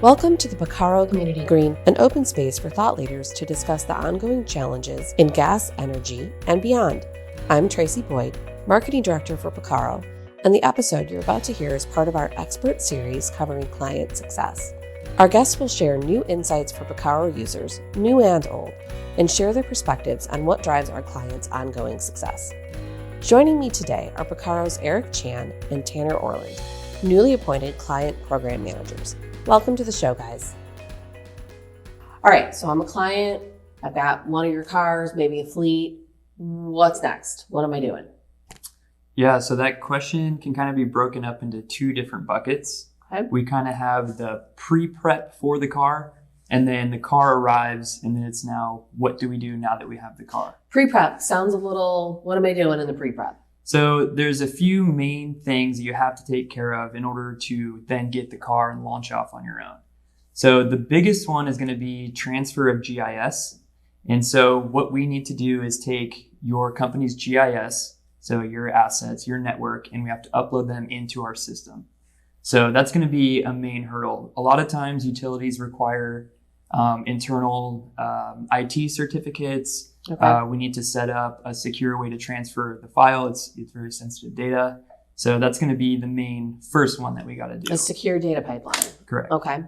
Welcome to the Picarro Community Green, an open space for thought leaders to discuss the ongoing challenges in gas, energy, and beyond. I'm Tracy Boyd, Marketing Director for Picarro, and the episode you're about to hear is part of our expert series covering client success. Our guests will share new insights for Picarro users, new and old, and share their perspectives on what drives our clients' ongoing success. Joining me today are Picarro's Eric Chan and Tanner Orland, newly appointed client program managers. Welcome to the show, guys. All right, so I'm a client. I've got one of your cars, maybe a fleet. What's next? What am I doing? Yeah, so that question can kind of be broken up into two different buckets. Okay. We kind of have the pre-prep for the car, and then the car arrives, and then it's now, what do we do now that we have the car? Pre-prep sounds a little, what am I doing in the pre-prep? So there's a few main things you have to take care of in order to then get the car and launch off on your own. So the biggest one is going to be transfer of GIS. And so what we need to do is take your company's GIS, so your assets, your network, and we have to upload them into our system. So that's going to be a main hurdle. A lot of times utilities require internal IT certificates. Okay. We need to set up a secure way to transfer the file. It's very sensitive data. So that's going to be the main first one that we got to do. A secure data pipeline. Correct. Okay.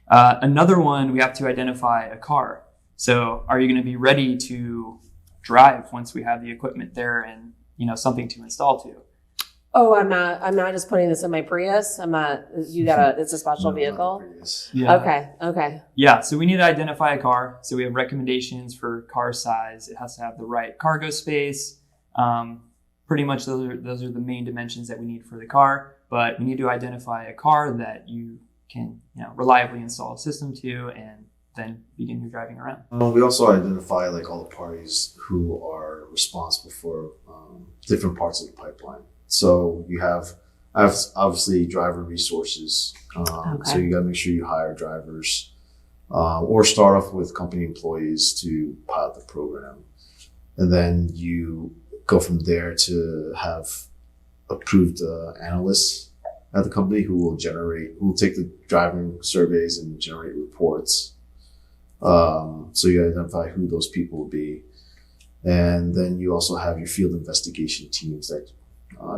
Another one, we have to identify a car. So are you going to be ready to drive once we have the equipment there and, something to install to? Oh, I'm not just putting this in my Prius. It's a special vehicle. Yeah. Okay. Yeah. So we need to identify a car. So we have recommendations for car size. It has to have the right cargo space. Pretty much those are the main dimensions that we need for the car, but we need to identify a car that you can, reliably install a system to and then begin your driving around. We also identify all the parties who are responsible for different parts of the pipeline. So you have obviously driver resources. So you got to make sure you hire drivers or start off with company employees to pilot the program. And then you go from there to have approved analysts at the company who will take the driving surveys and generate reports. So you identify who those people will be. And then you also have your field investigation teams that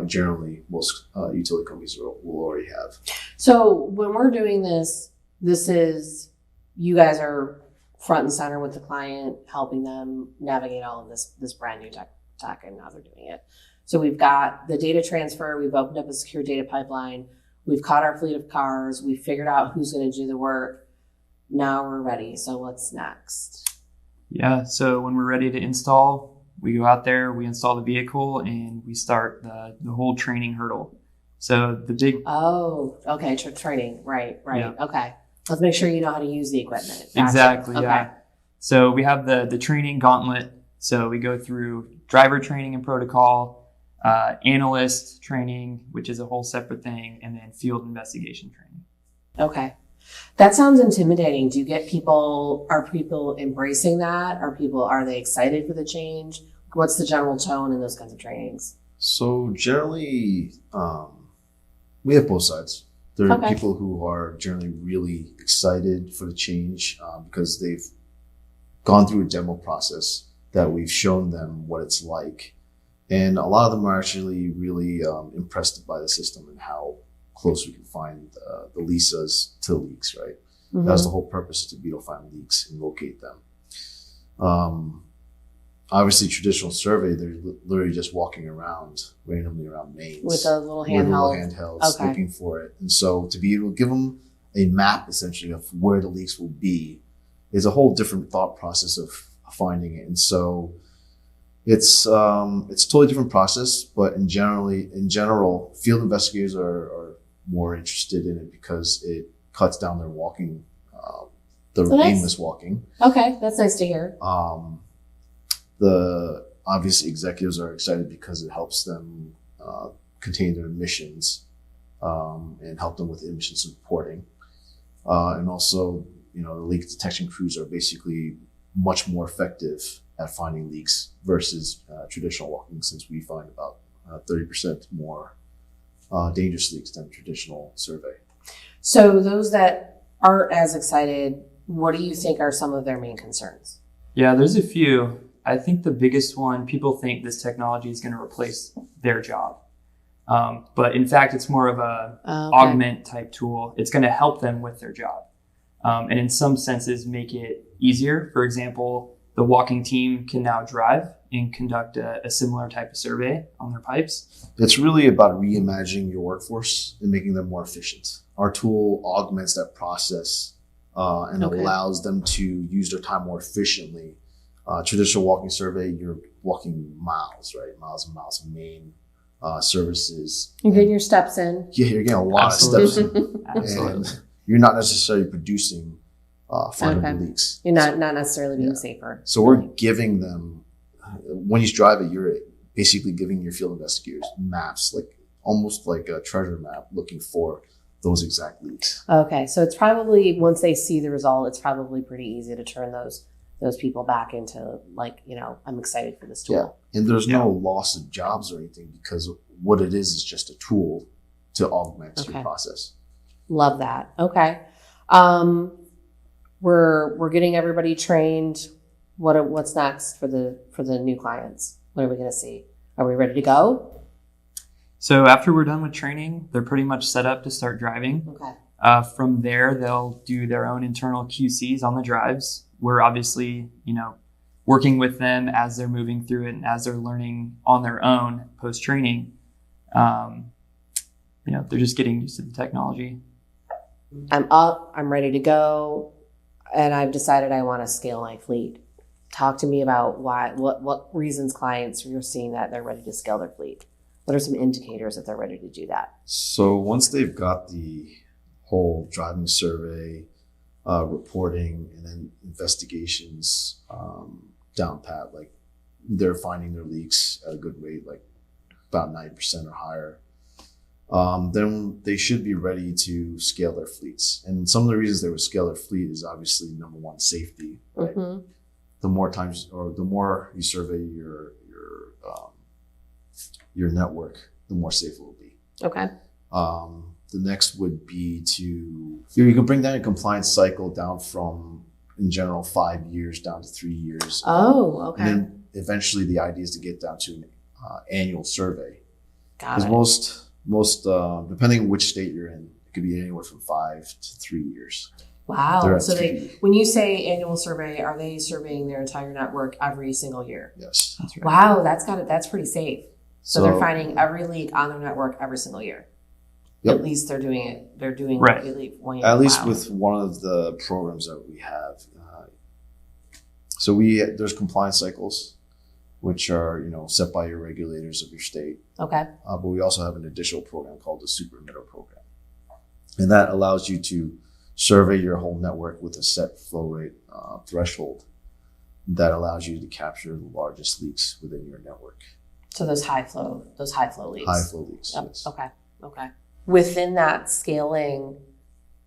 generally most utility companies will already have. So when we're doing this is, you guys are front and center with the client, helping them navigate all of this brand new tech and how they're doing it. So we've got the data transfer, we've opened up a secure data pipeline, we've caught our fleet of cars, we've figured out who's going to do the work. Now we're ready. So what's next? Yeah. So when we're ready to install, we go out there, we install the vehicle, and we start the whole training hurdle. So the big... Oh, okay. Training. Right. Yeah. Okay. Let's make sure you know how to use the equipment. Gotcha. Exactly. Okay. Yeah. So we have the training gauntlet. So we go through driver training and protocol, analyst training, which is a whole separate thing, and then field investigation training. Okay. That sounds intimidating. Do you get are people embracing that? Are they excited for the change? What's the general tone in those kinds of trainings? So generally, we have both sides. There are people who are generally really excited for the change because they've gone through a demo process that we've shown them what it's like. And a lot of them are actually really impressed by the system and how close we can find the LISAs to leaks, right? Mm-hmm. That's the whole purpose, to be able to find leaks and locate them. Obviously, traditional survey, they're literally just walking around randomly around mains. With a little handhelds, looking for it. And so to be able to give them a map, essentially, of where the leaks will be is a whole different thought process of finding it. And so it's a totally different process, but in general, field investigators are more interested in it because it cuts down their walking, aimless walking. Okay, that's nice to hear. The obvious executives are excited because it helps them contain their emissions and help them with emissions reporting. And also, the leak detection crews are basically much more effective at finding leaks versus traditional walking, since we find about 30% more dangerous leaks than traditional survey. So those that aren't as excited, what do you think are some of their main concerns? Yeah, there's a few. I think the biggest one, people think this technology is going to replace their job. But in fact, it's more of a augment type tool. It's going to help them with their job. And in some senses, make it easier. For example, the walking team can now drive and conduct a similar type of survey on their pipes. It's really about reimagining your workforce and making them more efficient. Our tool augments that process and allows them to use their time more efficiently. Traditional walking survey, you're walking miles, right? Miles and miles of main services. You're getting your steps in. Yeah, you're getting a lot of steps in. Absolutely. And you're not necessarily producing findable leaks. You're not necessarily being safer. So we're giving them, when you drive it, you're basically giving your field investigators maps, like almost like a treasure map, looking for those exact leaks. Okay, so it's probably, once they see the result, it's probably pretty easy to turn those people back into, like, I'm excited for this tool. Yeah, and there's no loss of jobs or anything, because what it is just a tool to augment your process. Love that. Okay. We're getting everybody trained. What's next for the new clients? What are we going to see? Are we ready to go? So after we're done with training, they're pretty much set up to start driving. Okay. From there, they'll do their own internal QCs on the drives. We're obviously, working with them as they're moving through it and as they're learning on their own post-training. They're just getting used to the technology. I'm up, I'm ready to go, and I've decided I want to scale my fleet. Talk to me about what reasons clients you're seeing that they're ready to scale their fleet. What are some indicators that they're ready to do that? So once they've got the whole driving survey, reporting, and then investigations down pat, like they're finding their leaks at a good rate, like about 90% or higher, then they should be ready to scale their fleets. And some of the reasons they would scale their fleet is obviously, number one, safety. Right? Mm-hmm. The more times, or the more you survey your network, the more safe it will be. Okay. The next would be you can bring down your compliance cycle down from, in general, 5 years down to 3 years. Oh, okay. And then eventually the idea is to get down to an annual survey. Got it. Because most depending on which state you're in, it could be anywhere from 5 to 3 years. Wow. So when you say annual survey, are they surveying their entire network every single year? Yes. That's right. Wow, that's pretty safe. So they're finding every leak on their network every single year. Yep. At least they're doing it. They're doing right. At least with one of the programs that we have. There's compliance cycles, which are set by your regulators of your state. Okay. But we also have an additional program called the Super Emitter Program, and that allows you to survey your whole network with a set flow rate threshold that allows you to capture the largest leaks within your network. So those high flow leaks. High flow leaks. Yep. Yes. Okay. Within that scaling,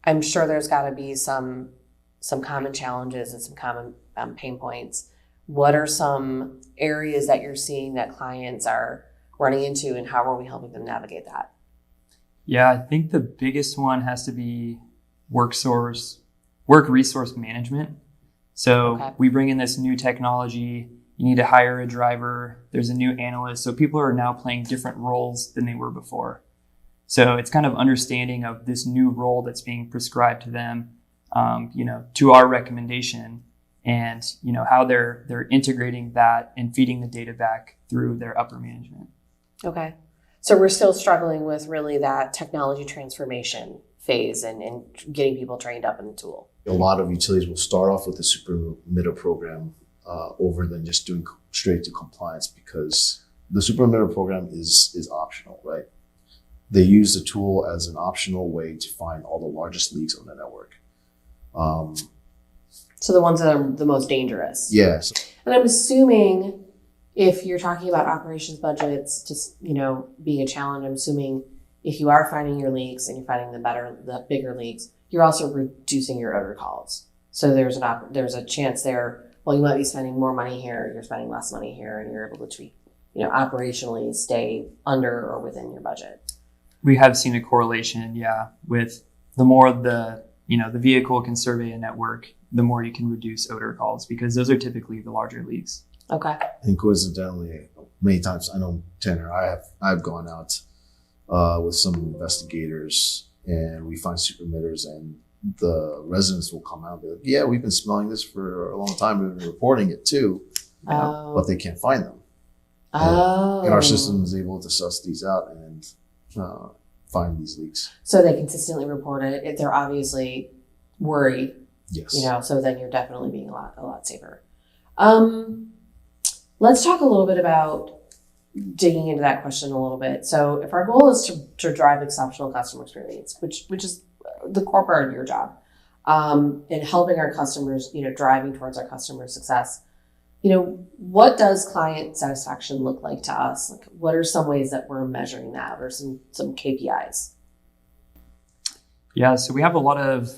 I'm sure there's got to be some common challenges and some common pain points. What are some areas that you're seeing that clients are running into, and how are we helping them navigate that? Yeah, I think the biggest one has to be work resource management. So we bring in this new technology. You need to hire a driver. There's a new analyst. So people are now playing different roles than they were before. So it's kind of understanding of this new role that's being prescribed to them, to our recommendation, and how they're integrating that and feeding the data back through their upper management. Okay. So we're still struggling with really that technology transformation phase and getting people trained up in the tool. A lot of utilities will start off with the Super Emitter program over than just doing straight to compliance, because the Super Emitter program is optional, right? They use the tool as an optional way to find all the largest leaks on the network. So the ones that are the most dangerous. Yes. And I'm assuming if you're talking about operations budgets, just, being a challenge, I'm assuming if you are finding your leaks and you're finding the bigger leaks, you're also reducing your odor calls. So there's a chance there, well, you might be spending more money here, you're spending less money here, and you're able to operationally stay under or within your budget. We have seen a correlation, with the more the the vehicle can survey a network, the more you can reduce odor calls, because those are typically the larger leaks. Okay. And coincidentally, many times I know Tanner, I've gone out with some investigators, and we find super emitters, and the residents will come out and be like, yeah, we've been smelling this for a long time. We've been reporting it too, but they can't find them. And our system is able to suss these out and find these leaks. So they consistently report it. If they're obviously worried, Yes. so then you're definitely being a lot safer. Let's talk a little bit about digging into that question a little bit. So if our goal is to drive exceptional customer experience, which is the core part of your job, and helping our customers, driving towards our customer success, what does client satisfaction look like to us? Like, what are some ways that we're measuring that, or some KPIs? Yeah, so we have a lot of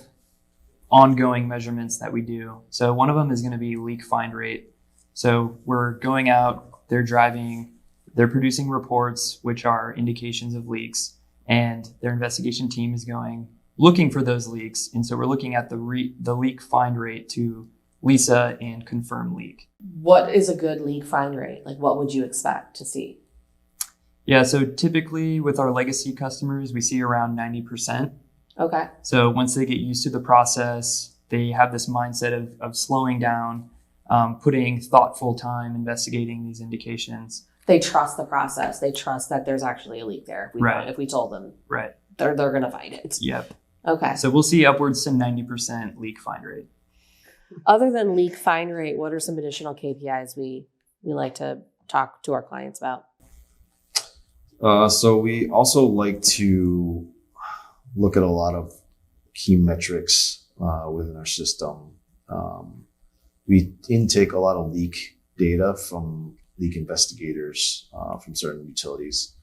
ongoing measurements that we do. So one of them is going to be leak find rate. So we're going out, they're driving, they're producing reports, which are indications of leaks, and their investigation team is looking for those leaks. And so we're looking at the leak find rate to Lisa and confirm leak. What is a good leak find rate? Like, what would you expect to see? Yeah, so typically with our legacy customers, we see around 90%. Okay. So once they get used to the process, they have this mindset of slowing down, putting thoughtful time investigating these indications. They trust the process. They trust that there's actually a leak there. If we told them, right, they're going to find it. Yep. Okay. So we'll see upwards to 90% leak find rate. Other than leak find rate, what are some additional KPIs we like to talk to our clients about? So we also like to look at a lot of key metrics within our system. We intake a lot of leak data from leak investigators from certain utilities,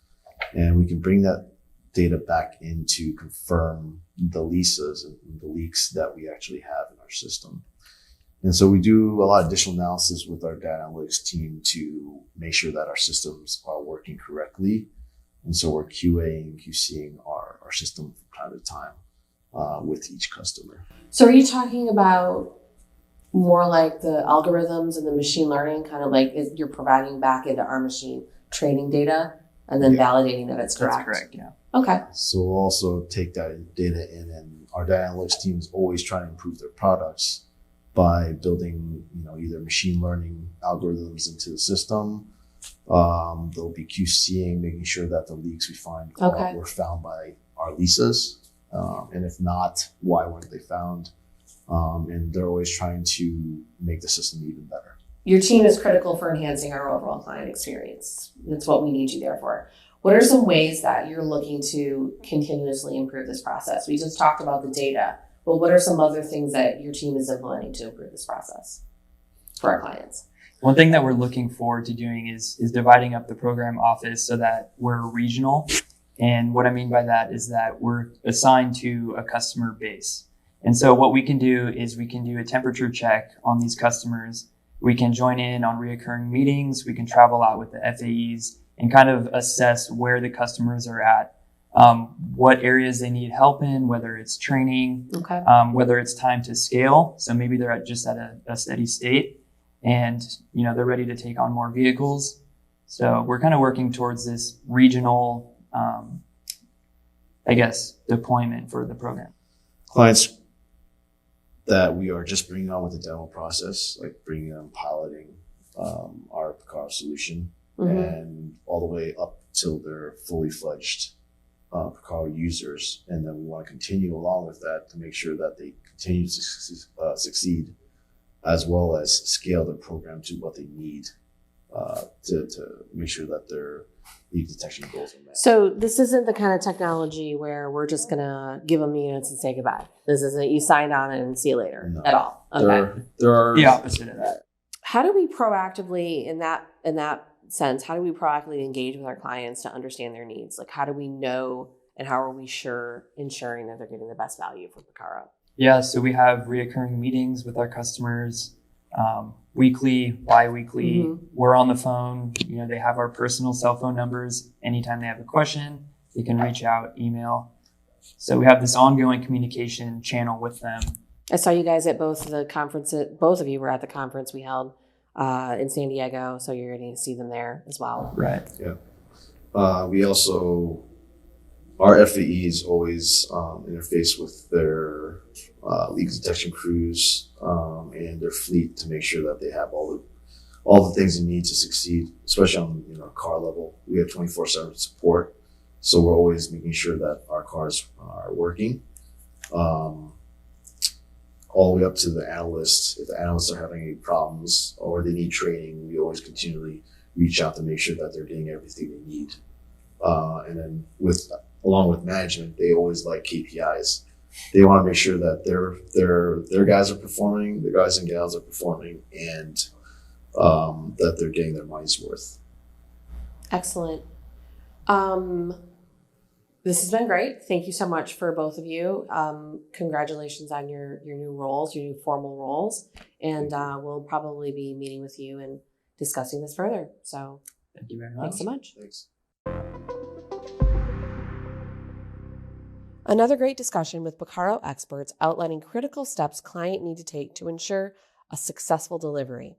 and we can bring that data back in to confirm the leases and the leaks that we actually have in our system. And so we do a lot of additional analysis with our data analytics team to make sure that our systems are working correctly. And so we're QAing, QCing our system from time to time with each customer. So are you talking about more like the algorithms and the machine learning, kind of like you're providing back into our machine training data and then validating that it's correct? That's correct, yeah. Okay. So we'll also take that data in, and our data analytics team is always trying to improve their products by building, either machine learning algorithms into the system. They'll be QCing, making sure that the leaks we find were found by our leases. And if not, why weren't they found? And they're always trying to make the system even better. Your team is critical for enhancing our overall client experience. That's what we need you there for. What are some ways that you're looking to continuously improve this process? We just talked about the data, but what are some other things that your team is implementing to improve this process for our clients? One thing that we're looking forward to doing is dividing up the program office so that we're regional. And what I mean by that is that we're assigned to a customer base. And so what we can do is we can do a temperature check on these customers. We can join in on reoccurring meetings. We can travel out with the FAEs and kind of assess where the customers are at, what areas they need help in, whether it's training, whether it's time to scale. So maybe they're at a steady state and, they're ready to take on more vehicles. So we're kind of working towards this regional, deployment for the program. Clients that we are just bringing on with the demo process, like bringing on piloting our Picarro solution, and all the way up till they're fully fledged Picarro users. And then we want to continue along with that to make sure that they continue to succeed, as well as scale their program to what they need to make sure that their leak detection goals are met. So this isn't the kind of technology where we're just going to give them the units and say goodbye. This isn't you signed on and see you later at all. Okay. There are the opposite of that. How do we proactively, in that sense, how do we proactively engage with our clients to understand their needs? Like, how do we know and how are we ensuring that they're getting the best value from Picarro? Yeah, so we have reoccurring meetings with our customers, weekly, bi-weekly. We're on the phone. They have our personal cell phone numbers. Anytime they have a question, they can reach out, email. So we have this ongoing communication channel with them. I saw you guys at both the conferences. Both of you were at the conference we held in San Diego, so you're going to see them there as well. Right. Yeah. We also, our FAEs always interface with their leak detection crews and their fleet to make sure that they have all the things they need to succeed, especially on car level. We have 24/7 support, so we're always making sure that our cars are working. All the way up to the analysts. If the analysts are having any problems or they need training, we always continually reach out to make sure that they're getting everything they need. And then along with management, they always like KPIs. They want to make sure that their guys are performing, their guys and gals are performing, and that they're getting their money's worth. Excellent. This has been great. Thank you so much for both of you. Congratulations on your new roles, your new formal roles. And we'll probably be meeting with you and discussing this further. So Thank you very much. Thanks so much. Thanks. Another great discussion with Picarro experts outlining critical steps clients need to take to ensure a successful delivery.